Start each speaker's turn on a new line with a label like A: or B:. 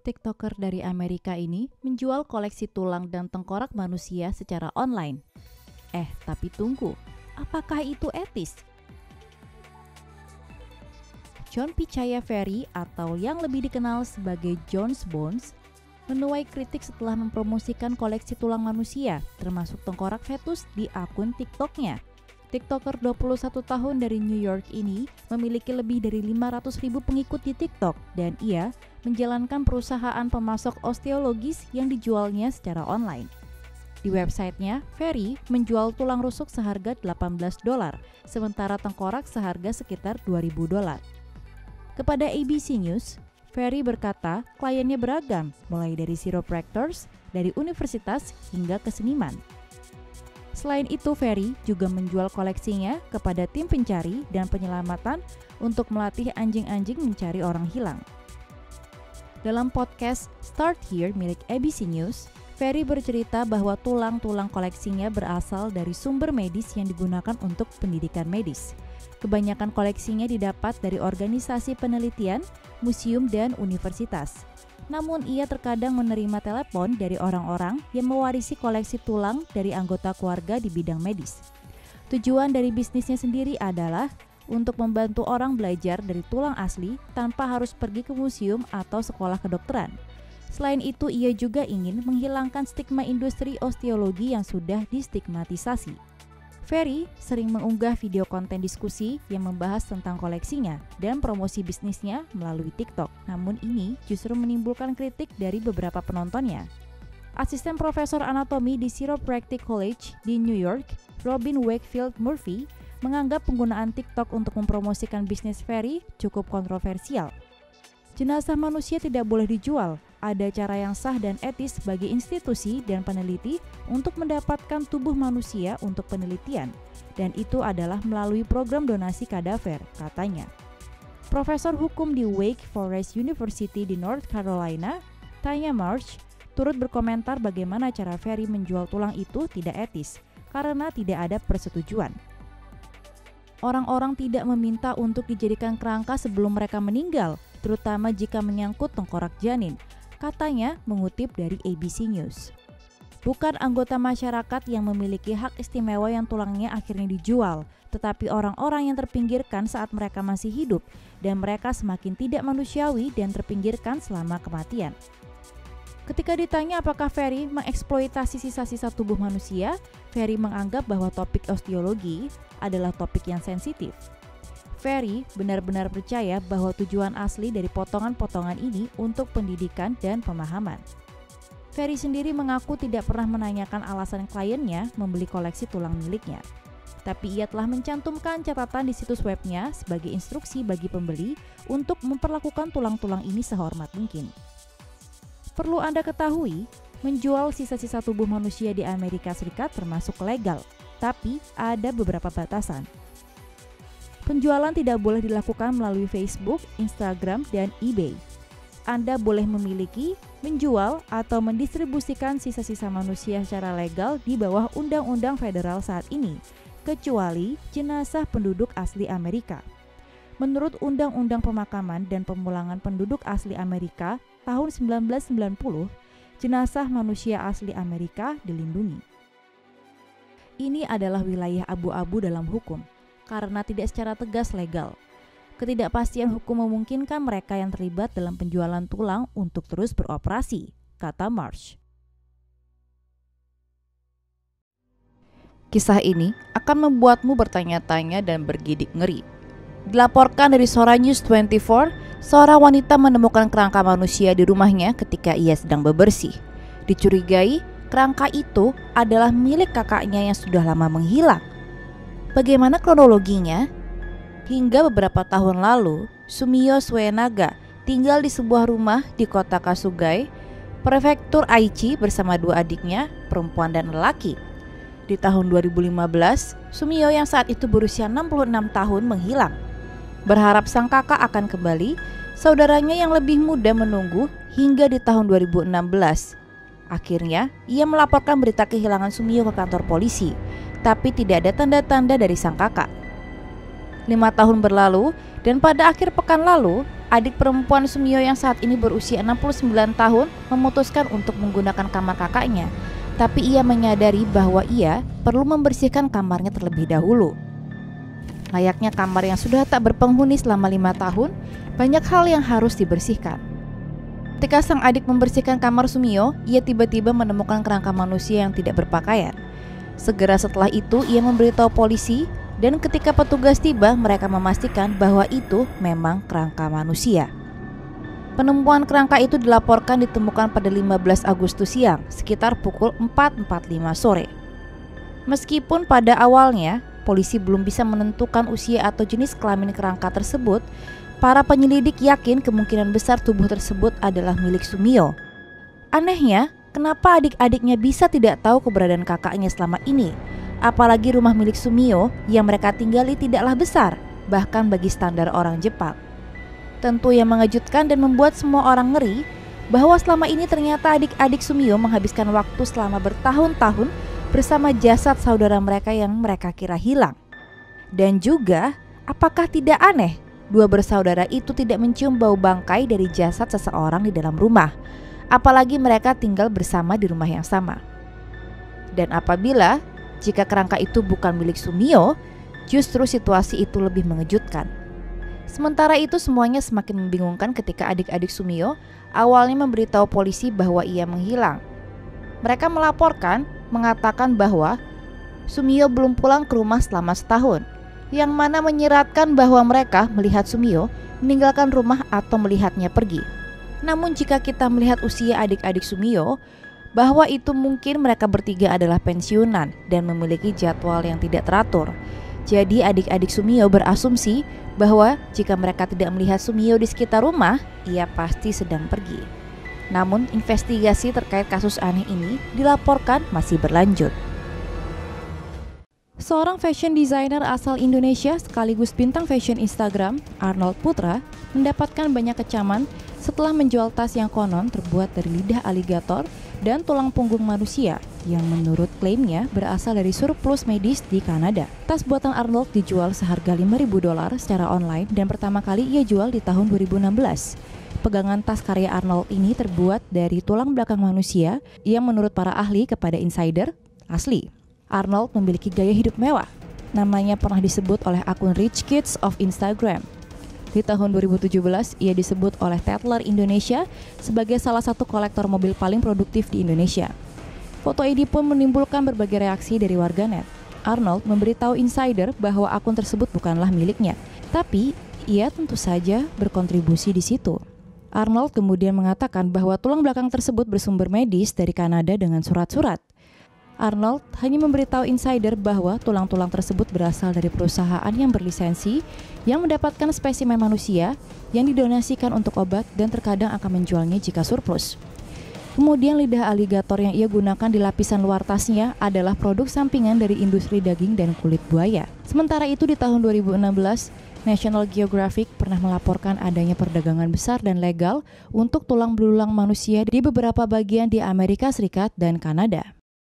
A: TikToker dari Amerika ini menjual koleksi tulang dan tengkorak manusia secara online. Tapi tunggu, apakah itu etis? John Pichaya Ferry atau yang lebih dikenal sebagai John's Bones menuai kritik setelah mempromosikan koleksi tulang manusia, termasuk tengkorak fetus di akun TikTok-nya. TikToker 21 tahun dari New York ini memiliki lebih dari 500.000 pengikut di TikTok dan ia menjalankan perusahaan pemasok osteologis yang dijualnya secara online. Di websitenya, Ferry menjual tulang rusuk seharga $18, sementara tengkorak seharga sekitar $2.000. Kepada ABC News, Ferry berkata kliennya beragam, mulai dari chiropractors, dari universitas hingga ke seniman. Selain itu, Ferry juga menjual koleksinya kepada tim pencari dan penyelamatan untuk melatih anjing-anjing mencari orang hilang. Dalam podcast Start Here milik ABC News, Ferry bercerita bahwa tulang-tulang koleksinya berasal dari sumber medis yang digunakan untuk pendidikan medis. Kebanyakan koleksinya didapat dari organisasi penelitian, museum, dan universitas. Namun ia terkadang menerima telepon dari orang-orang yang mewarisi koleksi tulang dari anggota keluarga di bidang medis. Tujuan dari bisnisnya sendiri adalah untuk membantu orang belajar dari tulang asli tanpa harus pergi ke museum atau sekolah kedokteran. Selain itu, ia juga ingin menghilangkan stigma industri osteologi yang sudah distigmatisasi. Ferry sering mengunggah video konten diskusi yang membahas tentang koleksinya dan promosi bisnisnya melalui TikTok. Namun ini justru menimbulkan kritik dari beberapa penontonnya. Asisten Profesor Anatomi di Chiropractic College di New York, Robin Wakefield Murphy, menganggap penggunaan TikTok untuk mempromosikan bisnis Ferry cukup kontroversial. Jenazah manusia tidak boleh dijual. Ada cara yang sah dan etis bagi institusi dan peneliti untuk mendapatkan tubuh manusia untuk penelitian, dan itu adalah melalui program donasi kadaver, katanya. Profesor hukum di Wake Forest University di North Carolina, Tanya Marsh, turut berkomentar bagaimana cara Ferry menjual tulang itu tidak etis, karena tidak ada persetujuan. Orang-orang tidak meminta untuk dijadikan kerangka sebelum mereka meninggal, terutama jika menyangkut tengkorak janin, katanya mengutip dari ABC News. Bukan anggota masyarakat yang memiliki hak istimewa yang tulangnya akhirnya dijual, tetapi orang-orang yang terpinggirkan saat mereka masih hidup dan mereka semakin tidak manusiawi dan terpinggirkan selama kematian. Ketika ditanya apakah Ferry mengeksploitasi sisa-sisa tubuh manusia, Ferry menganggap bahwa topik osteologi adalah topik yang sensitif. Ferry benar-benar percaya bahwa tujuan asli dari potongan-potongan ini untuk pendidikan dan pemahaman. Ferry sendiri mengaku tidak pernah menanyakan alasan kliennya membeli koleksi tulang miliknya. Tapi ia telah mencantumkan catatan di situs webnya sebagai instruksi bagi pembeli untuk memperlakukan tulang-tulang ini sehormat mungkin. Perlu Anda ketahui, menjual sisa-sisa tubuh manusia di Amerika Serikat termasuk legal, tapi ada beberapa batasan. Penjualan tidak boleh dilakukan melalui Facebook, Instagram, dan eBay. Anda boleh memiliki, menjual, atau mendistribusikan sisa-sisa manusia secara legal di bawah undang-undang federal saat ini, kecuali jenazah penduduk asli Amerika. Menurut Undang-Undang Pemakaman dan Pemulangan Penduduk Asli Amerika tahun 1990, jenazah manusia asli Amerika dilindungi. Ini adalah wilayah abu-abu dalam hukum, karena tidak secara tegas legal. Ketidakpastian hukum memungkinkan mereka yang terlibat dalam penjualan tulang untuk terus beroperasi, kata Marsh. Kisah ini akan membuatmu bertanya-tanya dan bergidik ngeri. Dilaporkan dari Sora News 24, seorang wanita menemukan kerangka manusia di rumahnya ketika ia sedang bebersih. Dicurigai, kerangka itu adalah milik kakaknya yang sudah lama menghilang. Bagaimana kronologinya? Hingga beberapa tahun lalu, Sumio Suenaga tinggal di sebuah rumah di kota Kasugai, prefektur Aichi bersama dua adiknya, perempuan dan lelaki. Di tahun 2015, Sumio yang saat itu berusia 66 tahun menghilang. Berharap sang kakak akan kembali, saudaranya yang lebih muda menunggu hingga di tahun 2016. Akhirnya, ia melaporkan berita kehilangan Sumio ke kantor polisi, tapi tidak ada tanda-tanda dari sang kakak. 5 tahun berlalu, dan pada akhir pekan lalu, adik perempuan Sumio yang saat ini berusia 69 tahun memutuskan untuk menggunakan kamar kakaknya. Tapi ia menyadari bahwa ia perlu membersihkan kamarnya terlebih dahulu. Layaknya kamar yang sudah tak berpenghuni selama 5 tahun, banyak hal yang harus dibersihkan. Ketika sang adik membersihkan kamar Sumio, ia tiba-tiba menemukan kerangka manusia yang tidak berpakaian. Segera setelah itu, ia memberitahu polisi, dan ketika petugas tiba, mereka memastikan bahwa itu memang kerangka manusia. Penemuan kerangka itu dilaporkan ditemukan pada 15 Agustus siang, sekitar pukul 4.45 sore. Meskipun pada awalnya, polisi belum bisa menentukan usia atau jenis kelamin kerangka tersebut, para penyelidik yakin kemungkinan besar tubuh tersebut adalah milik Sumio. Anehnya, kenapa adik-adiknya bisa tidak tahu keberadaan kakaknya selama ini? Apalagi rumah milik Sumio yang mereka tinggali tidaklah besar, bahkan bagi standar orang Jepang. Tentu yang mengejutkan dan membuat semua orang ngeri, bahwa selama ini ternyata adik-adik Sumio menghabiskan waktu selama bertahun-tahun bersama jasad saudara mereka yang mereka kira hilang. Dan juga, apakah tidak aneh dua bersaudara itu tidak mencium bau bangkai dari jasad seseorang di dalam rumah, apalagi mereka tinggal bersama di rumah yang sama. Dan apabila jika kerangka itu bukan milik Sumio, justru situasi itu lebih mengejutkan. Sementara itu semuanya semakin membingungkan ketika adik-adik Sumio awalnya memberitahu polisi bahwa ia menghilang. Mereka melaporkan mengatakan bahwa Sumio belum pulang ke rumah selama setahun, yang mana menyiratkan bahwa mereka melihat Sumio meninggalkan rumah atau melihatnya pergi. Namun jika kita melihat usia adik-adik Sumio, bahwa itu mungkin mereka bertiga adalah pensiunan dan memiliki jadwal yang tidak teratur. Jadi adik-adik Sumio berasumsi bahwa jika mereka tidak melihat Sumio di sekitar rumah, ia pasti sedang pergi. Namun, investigasi terkait kasus aneh ini dilaporkan masih berlanjut. Seorang fashion designer asal Indonesia sekaligus bintang fashion Instagram, Arnold Putra, mendapatkan banyak kecaman setelah menjual tas yang konon terbuat dari lidah aligator dan tulang punggung manusia yang menurut klaimnya berasal dari surplus medis di Kanada. Tas buatan Arnold dijual seharga $5.000 secara online dan pertama kali ia jual di tahun 2016. Pegangan tas karya Arnold ini terbuat dari tulang belakang manusia yang menurut para ahli kepada Insider asli. Arnold memiliki gaya hidup mewah. Namanya pernah disebut oleh akun Rich Kids of Instagram. Di tahun 2017, ia disebut oleh Tatler Indonesia sebagai salah satu kolektor mobil paling produktif di Indonesia. Foto ini pun menimbulkan berbagai reaksi dari warganet. Arnold memberitahu Insider bahwa akun tersebut bukanlah miliknya, tapi ia tentu saja berkontribusi di situ. Arnold kemudian mengatakan bahwa tulang belakang tersebut bersumber medis dari Kanada dengan surat-surat. Arnold hanya memberitahu Insider bahwa tulang-tulang tersebut berasal dari perusahaan yang berlisensi yang mendapatkan spesimen manusia yang didonasikan untuk obat dan terkadang akan menjualnya jika surplus. Kemudian lidah aligator yang ia gunakan di lapisan luar tasnya adalah produk sampingan dari industri daging dan kulit buaya. Sementara itu di tahun 2016, National Geographic pernah melaporkan adanya perdagangan besar dan legal untuk tulang belulang manusia di beberapa bagian di Amerika Serikat dan Kanada.